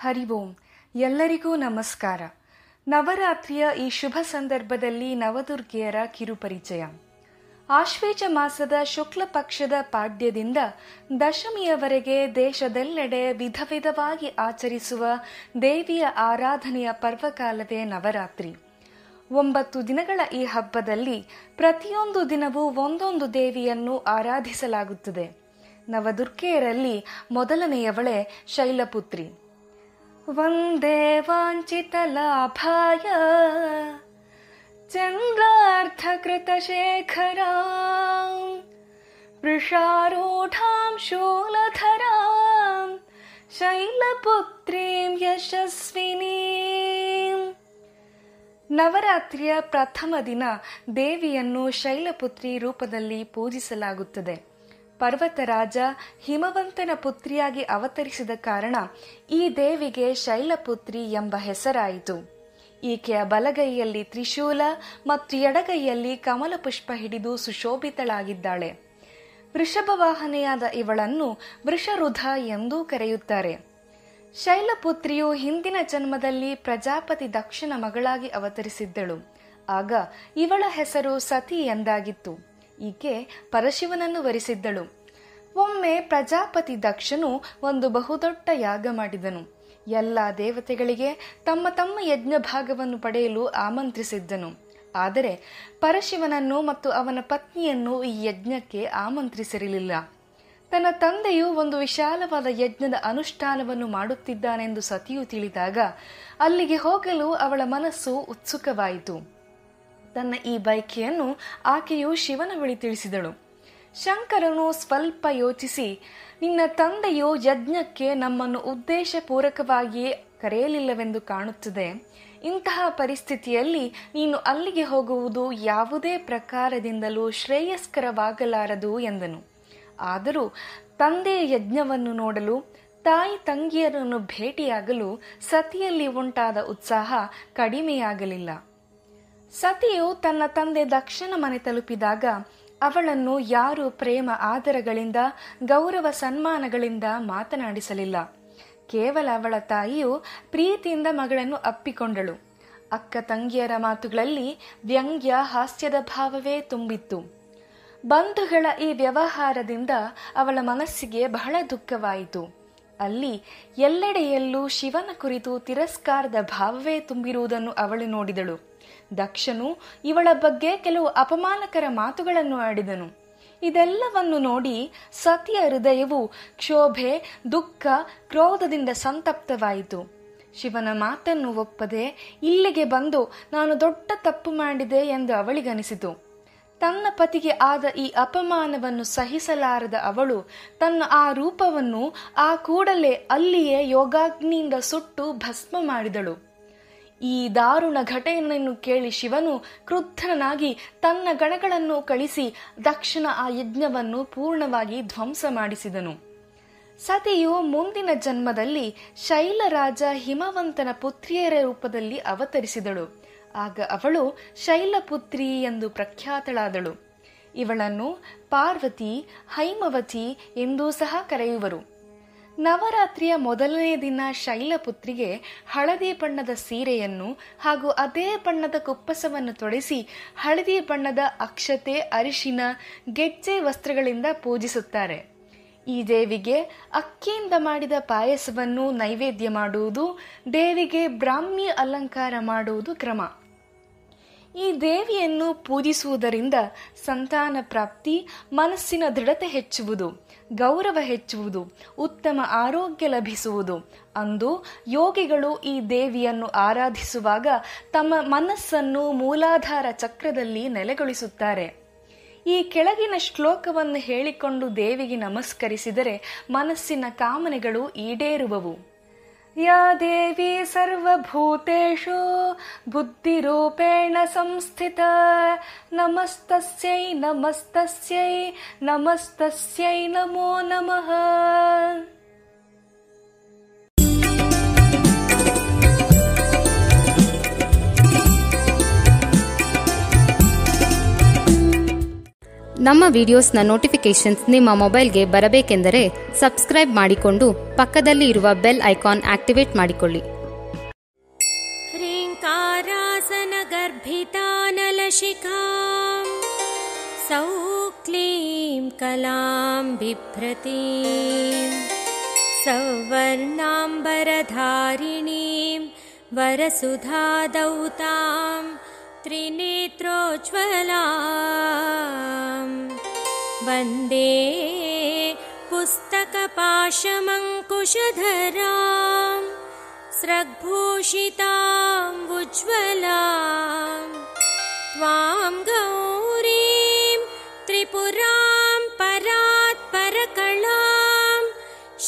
ಹರಿ ಓಂ. ಎಲ್ಲರಿಗೂ ನಮಸ್ಕಾರ. ನವರಾತ್ರಿಯ ಈ ಶುಭ ಸಂದರ್ಭದಲ್ಲಿ ನವದುರ್ಗೆಯರ ಕಿರುಪರಿಚಯ. ಆಶ್ವೇಜ ಮಾಸದ ಶುಕ್ಲ ಪಕ್ಷದ ಪಾಡ್ಯದಿಂದ ದಶಮಿಯವರೆಗೆ ದೇಶದೆಲ್ಲೆಡೆ ವಿಧ ವಿಧವಾಗಿ ಆಚರಿಸುವ ದೇವಿಯ ಆರಾಧನೆಯ ಪರ್ವಕಾಲವೇ ನವರಾತ್ರಿ. 9 ದಿನಗಳ ಈ ಹಬ್ಬದಲ್ಲಿ ಪ್ರತಿಯೊಂದು ದಿನವೂ ಒಂದೊಂದು ದೇವಿಯನ್ನು ಆರಾಧಿಸಲಾಗುತ್ತದೆ. ನವದುರ್ಗೆಯರಲ್ಲಿ ಮೊದಲನೆಯವಳೆ ಶೈಲಪುತ್ರಿ. ವಂದೇ ವಾಂಛಿತ ಲಾಭಾಯ ಚಂದ್ರಾರ್ಥ ಶೇಖರಾಂ ವೃಷಾರೂಢಾಂ ಶೂಲಧರಾಂ ಶೈಲಪುತ್ರೀಂ ಯಶಸ್ವಿನೀಂ. ನವರಾತ್ರಿಯ ಪ್ರಥಮ ದಿನ ದೇವಿಯನ್ನು ಶೈಲಪುತ್ರಿ ರೂಪದಲ್ಲಿ ಪೂಜಿಸಲಾಗುತ್ತದೆ. ಪರ್ವತರಾಜ ಹಿಮವಂತನ ಪುತ್ರಿಯಾಗಿ ಅವತರಿಸಿದ ಕಾರಣ ಈ ದೇವಿಗೆ ಶೈಲಪುತ್ರಿ ಎಂಬ ಹೆಸರಾಯಿತು. ಈಕೆಯ ಬಲಗೈಯಲ್ಲಿ ತ್ರಿಶೂಲ ಮತ್ತು ಎಡಗೈಯಲ್ಲಿ ಕಮಲ ಪುಷ್ಪ ಹಿಡಿದು ಸುಶೋಭಿತಳಾಗಿದ್ದಾಳೆ. ವೃಷಭವಾಹನೆಯಾದ ಇವಳನ್ನು ವೃಷರುಧ ಎಂದೂ ಕರೆಯುತ್ತಾರೆ. ಶೈಲಪುತ್ರಿಯು ಹಿಂದಿನ ಜನ್ಮದಲ್ಲಿ ಪ್ರಜಾಪತಿ ದಕ್ಷನ ಮಗಳಾಗಿ ಅವತರಿಸಿದ್ದಳು. ಆಗ ಇವಳ ಹೆಸರು ಸತಿ ಎಂದಾಗಿತ್ತು. ಈಕೆ ಪರಶಿವನನ್ನು ವರಿಸಿದ್ದಳು. ಒಮ್ಮೆ ಪ್ರಜಾಪತಿ ದಕ್ಷನು ಒಂದು ಬಹುದೊಡ್ಡ ಯಾಗ ಮಾಡಿದನು. ಎಲ್ಲ ದೇವತೆಗಳಿಗೆ ತಮ್ಮ ತಮ್ಮ ಯಜ್ಞ ಭಾಗವನ್ನು ಪಡೆಯಲು ಆಮಂತ್ರಿಸಿದ್ದನು. ಆದರೆ ಪರಶಿವನನ್ನು ಮತ್ತು ಅವನ ಪತ್ನಿಯನ್ನು ಈ ಯಜ್ಞಕ್ಕೆ ಆಮಂತ್ರಿಸಿರಲಿಲ್ಲ. ತನ್ನ ತಂದೆಯು ಒಂದು ವಿಶಾಲವಾದ ಯಜ್ಞದ ಅನುಷ್ಠಾನವನ್ನು ಮಾಡುತ್ತಿದ್ದಾನೆಂದು ಸತಿಯು ತಿಳಿದಾಗ ಅಲ್ಲಿಗೆ ಹೋಗಲು ಅವಳ ಮನಸ್ಸು ಉತ್ಸುಕವಾಯಿತು. ತನ್ನ ಈ ಬಯಕೆಯನ್ನು ಆಕೆಯು ಶಿವನ ಬಳಿ ತಿಳಿಸಿದಳು. ಶಂಕರನು ಸ್ವಲ್ಪ ಯೋಚಿಸಿ, ನಿನ್ನ ತಂದೆಯು ಯಜ್ಞಕ್ಕೆ ನಮ್ಮನ್ನು ಉದ್ದೇಶಪೂರ್ವಕವಾಗಿಯೇ ಕರೆಯಲಿಲ್ಲವೆಂದು ಕಾಣುತ್ತದೆ. ಇಂತಹ ಪರಿಸ್ಥಿತಿಯಲ್ಲಿ ನೀನು ಅಲ್ಲಿಗೆ ಹೋಗುವುದು ಯಾವುದೇ ಪ್ರಕಾರದಿಂದಲೂ ಶ್ರೇಯಸ್ಕರವಾಗಲಾರದು ಎಂದನು. ಆದರೂ ತಂದೆಯ ಯಜ್ಞವನ್ನು ನೋಡಲು, ತಾಯಿ ತಂಗಿಯರನ್ನು ಭೇಟಿಯಾಗಲು ಸತಿಯಲ್ಲಿ ಉಂಟಾದ ಉತ್ಸಾಹ ಕಡಿಮೆಯಾಗಲಿಲ್ಲ. ಸತಿಯು ತನ್ನ ತಂದೆ ದಕ್ಷನ ಮನೆ ತಲುಪಿದಾಗ ಅವಳನ್ನು ಯಾರೂ ಪ್ರೇಮ ಆದರಗಳಿಂದ ಗೌರವ ಸನ್ಮಾನಗಳಿಂದ ಮಾತನಾಡಿಸಲಿಲ್ಲ. ಕೇವಲ ಅವಳ ತಾಯಿಯು ಪ್ರೀತಿಯಿಂದ ಮಗಳನ್ನು ಅಪ್ಪಿಕೊಂಡಳು. ಅಕ್ಕ ತಂಗಿಯರ ಮಾತುಗಳಲ್ಲಿ ವ್ಯಂಗ್ಯ ಹಾಸ್ಯದ ಭಾವವೇ ತುಂಬಿತ್ತು. ಬಂಧುಗಳ ಈ ವ್ಯವಹಾರದಿಂದ ಅವಳ ಮನಸ್ಸಿಗೆ ಬಹಳ ದುಃಖವಾಯಿತು. ಅಲ್ಲಿ ಎಲ್ಲೆಡೆಯಲ್ಲೂ ಶಿವನ ಕುರಿತು ತಿರಸ್ಕಾರದ ಭಾವವೇ ತುಂಬಿರುವುದನ್ನು ಅವಳು ನೋಡಿದಳು. ದಕ್ಷನು ಇವಳ ಬಗ್ಗೆ ಕೆಲವು ಅಪಮಾನಕರ ಮಾತುಗಳನ್ನು ಆಡಿದನು. ಇದೆಲ್ಲವನ್ನು ನೋಡಿ ಸತಿಯ ಹೃದಯವು ಕ್ಷೋಭೆ, ದುಃಖ, ಕ್ರೋಧದಿಂದ ಸಂತಪ್ತವಾಯಿತು. ಶಿವನ ಮಾತನ್ನು ಒಪ್ಪದೆ ಇಲ್ಲಿಗೆ ಬಂದು ನಾನು ದೊಡ್ಡ ತಪ್ಪು ಮಾಡಿದೆ ಎಂದು ಅವಳಿಗನಿಸಿತು. ತನ್ನ ಪತಿಗೆ ಆದ ಈ ಅಪಮಾನವನ್ನು ಸಹಿಸಲಾರದ ಅವಳು ತನ್ನ ಆ ರೂಪವನ್ನು ಆ ಕೂಡಲೇ ಅಲ್ಲಿಯೇ ಯೋಗಾಗ್ನಿಯಿಂದ ಸುಟ್ಟು ಭಸ್ಮ ಮಾಡಿದಳು. ಈ ದಾರುಣ ಘಟನೆಯನ್ನು ಕೇಳಿ ಶಿವನು ಕ್ರುದ್ಧನಾಗಿ ತನ್ನ ಗಣಗಳನ್ನು ಕಳಿಸಿ ದಕ್ಷನ ಆ ಯಜ್ಞವನ್ನು ಪೂರ್ಣವಾಗಿ ಧ್ವಂಸ ಮಾಡಿಸಿದನು. ಸತಿಯು ಮುಂದಿನ ಜನ್ಮದಲ್ಲಿ ಶೈಲರಾಜ ಹಿಮವಂತನ ಪುತ್ರಿಯರ ರೂಪದಲ್ಲಿ ಅವತರಿಸಿದಳು. ಆಗ ಅವಳು ಶೈಲಪುತ್ರಿ ಎಂದು ಪ್ರಖ್ಯಾತಳಾದಳು. ಇವಳನ್ನು ಪಾರ್ವತಿ, ಹೈಮವತಿ ಎಂದೂ ಸಹ ಕರೆಯುವರು. ನವರಾತ್ರಿಯ ಮೊದಲನೇ ದಿನ ಶೈಲಪುತ್ರಿಗೆ ಹಳದಿ ಬಣ್ಣದ ಸೀರೆಯನ್ನು ಹಾಗೂ ಅದೇ ಬಣ್ಣದ ಕುಪ್ಪಸವನ್ನು ತೊಡಿಸಿ ಹಳದಿ ಬಣ್ಣದ ಅಕ್ಷತೆ, ಅರಿಶಿನ, ಗೆಜ್ಜೆ ವಸ್ತ್ರಗಳಿಂದ ಪೂಜಿಸುತ್ತಾರೆ. ಈ ದೇವಿಗೆ ಅಕ್ಕಿಯಿಂದ ಮಾಡಿದ ಪಾಯಸವನ್ನು ನೈವೇದ್ಯ ಮಾಡುವುದು, ದೇವಿಗೆ ಬ್ರಾಹ್ಮಿ ಅಲಂಕಾರ ಮಾಡುವುದು ಕ್ರಮ. ಈ ದೇವಿಯನ್ನು ಪೂಜಿಸುವುದರಿಂದ ಸಂತಾನ ಪ್ರಾಪ್ತಿ, ಮನಸ್ಸಿನ ದೃಢತೆ ಹೆಚ್ಚುವುದು, ಗೌರವ ಹೆಚ್ಚುವುದು, ಉತ್ತಮ ಆರೋಗ್ಯ ಲಭಿಸುವುದು. ಅಂದು ಯೋಗಿಗಳು ಈ ದೇವಿಯನ್ನು ಆರಾಧಿಸುವಾಗ ತಮ್ಮ ಮನಸ್ಸನ್ನು ಮೂಲಾಧಾರ ಚಕ್ರದಲ್ಲಿ ನೆಲೆಗೊಳಿಸುತ್ತಾರೆ. ಈ ಕೆಳಗಿನ ಶ್ಲೋಕವನ್ನು ಹೇಳಿಕೊಂಡು ದೇವಿಗೆ ನಮಸ್ಕರಿಸಿದರೆ ಮನಸ್ಸಿನ ಕಾಮನೆಗಳು ಈಡೇರುವವು. ಯಾ ದೇವಿ ಸರ್ವಭೂತೇಷು ಬುದ್ಧಿರೂಪೇಣ ಸಂಸ್ಥಿತ ನಮಸ್ತಸ್ಯೈ ನಮಸ್ತಸ್ಯೈ ನಮಸ್ತಸ್ಯೈ ನಮೋ ನಮಃ. ನಮ್ಮ ವಿಡಿಯೋಸ್ನ ನೋಟಿಫಿಕೇಶನ್ಸ್ ನಿಮ್ಮ ಮೊಬೈಲ್ಗೆ ಬರಬೇಕೆಂದರೆ ಸಬ್ಸ್ಕ್ರೈಬ್ ಮಾಡಿಕೊಂಡು ಪಕ್ಕದಲ್ಲಿ ಇರುವ ಬೆಲ್ ಐಕಾನ್ ಆಕ್ಟಿವೇಟ್ ಮಾಡಿಕೊಳ್ಳಿ. ह्रीङ्कारासन गर्भितानलशिखां सौक्लीं कलां बिभ्रतीं सौवर्णाम्बरधारिणीं वरसुधादौतां त्रिनेत्रोज्ज्वलां वन्दे पुस्तकपाशमङ्कुशधरां स्रग्भूषितां उज्ज्वलां त्वां गौरीं त्रिपुरां परात्परकलां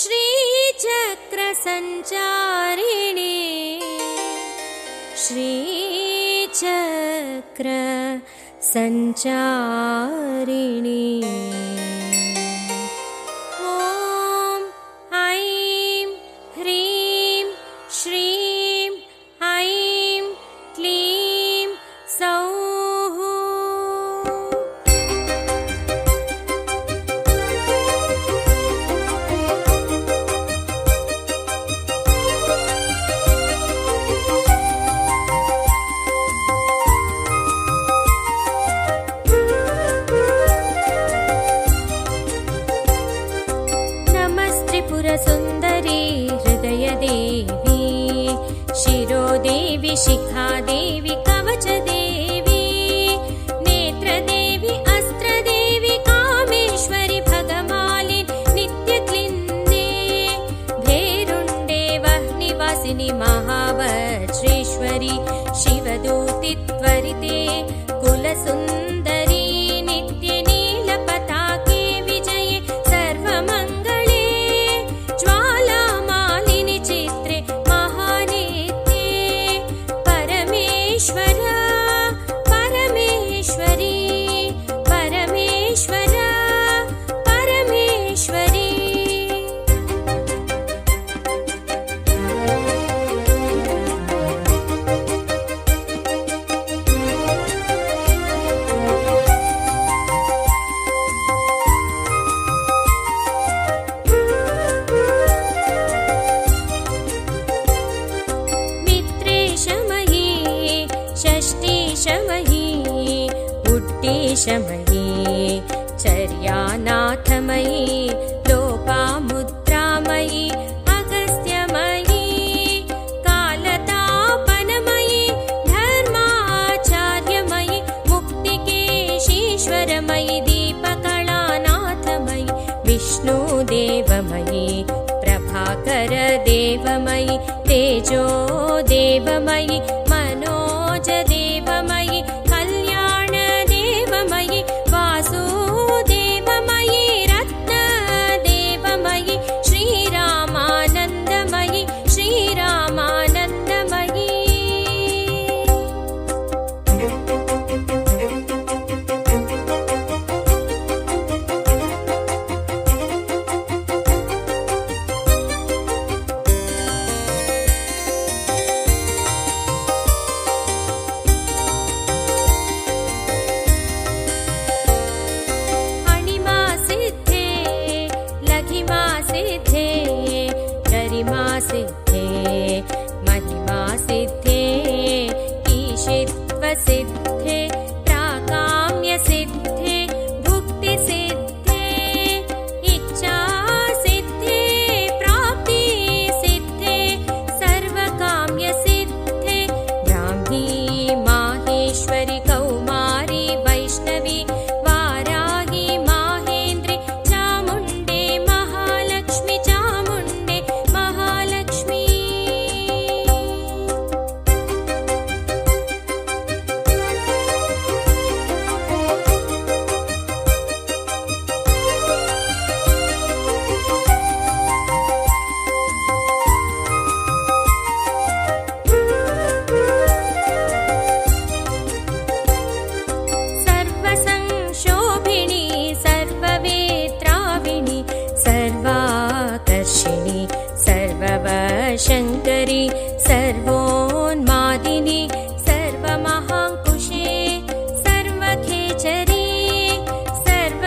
श्रीचक्रसञ्चारिणी श्रीचक्रसञ्चारिणी. ॐ ऐं ह्रीं श्रीं ऐं क्लीं सौः. नमस्त्रिपुरसुन्दरी हृदयदेवी शिरोदेवी शिखादेवी कवचदेवी नेत्रदेवी अस्त्रदेवी कामेश्वरी भगमालिनी नित्यक्लिन्ने भेरुण्डे वह्निवासिनि महावज्रेश्वरी शिवदूति त्वरिते कुलसुन्दरी नित्यनीलपताके विजये सर्वमङ्गले ज्वालामालिनि चित्रे महानित्ये परमेश्वर परमेश्वरी परमेश्वर परमेश्वरी. मित्रेशमयी षष्ठीशमयी उड्डीशमयी चर्यानाथमयी लोपामुद्रामयी अगस्त्यमयी कालतापनमयी धर्माचार्यमयी मुक्तिकेशीश्वरमयी दीपकलानाथमयी विष्णुदेवमयी प्रभाकरदेवमयी तेजोदेवमयी मनोजदेवमयी कल्याणदेवमयी वासुदेवमयी रत्नदेवमयी श्रीरामानन्दमयी श्रीरामानन्दमयी. अणिमा सिद्धे लघिमा सिद्धे गरिमा सिद्धे महिमा सिद्धे ईशित्व सिद्धे प्राकाम्य सिद्धे भुक्ति सिद्धे इच्छा सिद्धे प्राप्ति सिद्धे सर्वकाम्य सिद्धे ब्राह्मी माहेश्वरी कौमारी वैष्णवी वाराही माहेन्द्री चामुण्डे महालक्ष्मी चामुण्डे महालक्ष्मी. सर्वसंशोभिनी सर्ववेत्राविणी सर्वाकर्षिणी सर्ववशङ्करी सर्वोन्मादिनी सर्वमहाङ्कुशे सर्वखेचरी सर्व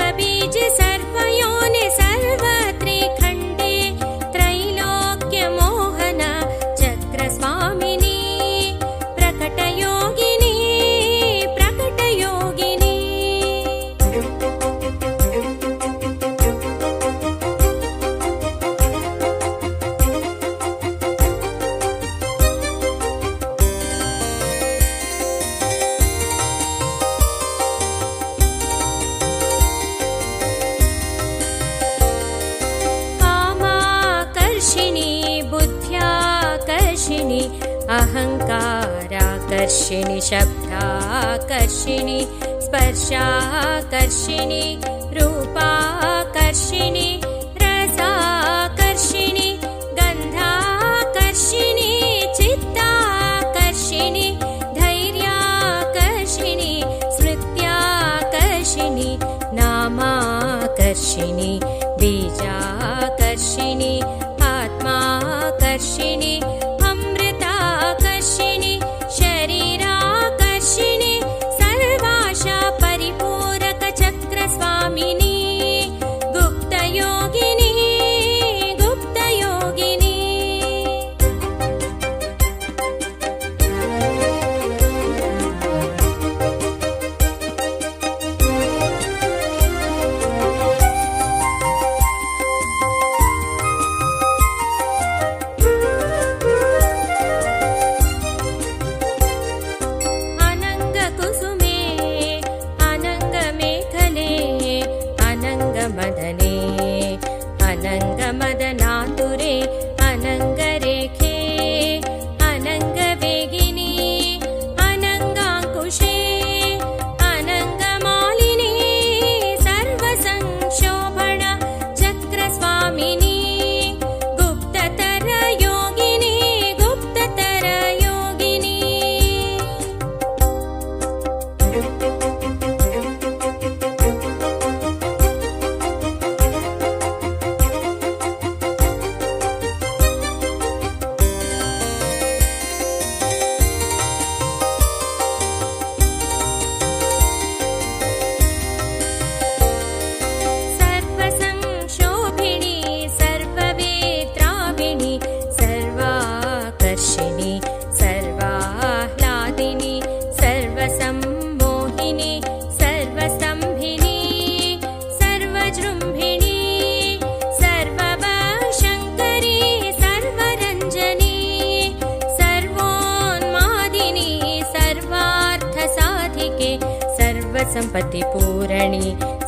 अहङ्काराकर्षिणि शब्दाकर्षिणि स्पर्शाकर्षिणि रूपाकर्षिणि रसाकर्षिणि गन्धाकर्षिणि चित्ताकर्षिणि धैर्याकर्षिणि स्मृत्याकर्षिणि नामाकर्षिणि बीजाकर्षिणि आत्माकर्षिणि अमृताकर्षिणि शरीराकर्षिणि सर्वाशा परिपूरक चक्रस्वामिनी गुप्तयोगिनी गुप्तयोगिनी अनङ्गकुसुमे अनङ्गमेखले अनङ्गमदने अनङ्गमदनातुरे अनङ्गरेखे अनङ्गवेगिनी अनङ्गाङ्कुशे अनङ्गमालिनी सर्वसंक्षोभण चक्रस्वामिनी गुप्ततरयोगिनी गुप्ततरयोगिनी सर्वसंक्षोभिणी सर्ववेत्राविणी सर्वाकर्षिणी सर्वाह्लादिनी सर्वसम्मोहिनी सर्वस्तम्भिनी सर्वजृम्भिणी सर्ववशङ्करी सर्वरञ्जनी सर्वोन्मादिनी सर्वार्थसाधिके सर्वसम्पत्तिपूरणी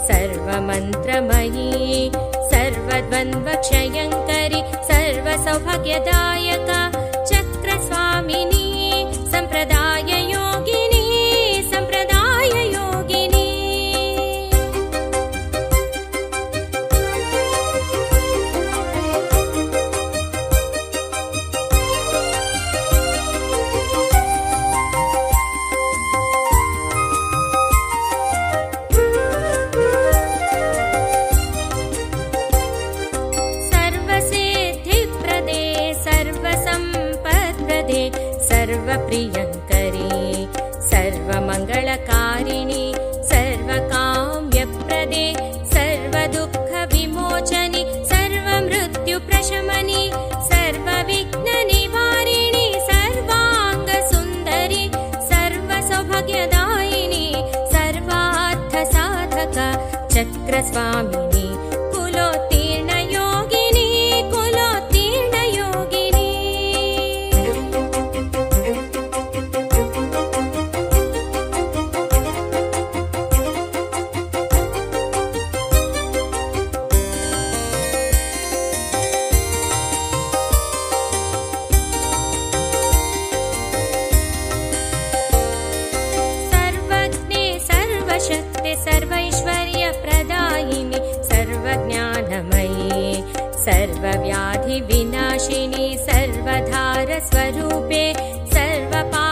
सर्वमन्त्रमयी सर्वद्वन्द्वक्षयङ्करि सर्वसौभाग्यदायका चक्रस्वामिनी सम्प्रदाययोगिनी सम्प्रदाययोगिनी सर्वसिद्धिप्रदे सर्वसम्पत्प्रदे सर्वप्रियङ्करी सर्वमङ्गलकारिणि सर्वकाम्यप्रदे सर्वदुःखविमोचनि सर्वमृत्युप्रशमनि सर्वविघ्ननिवारिणि सर्वाङ्गसुन्दरि सर्वसौभाग्यदायिनि सर्वार्थसाधक चक्रस्वामिनी कुलोत्तीर्णयोगिनी कुलोत्तीर्णयोगिनी सर्वज्ञे सर्वशक्ते सर्वैश्वर्यप्रदायिनि सर्वज्ञानमयी सर्वव्याधिविनाशिनि सर्वधारस्वरूपे सर्वपा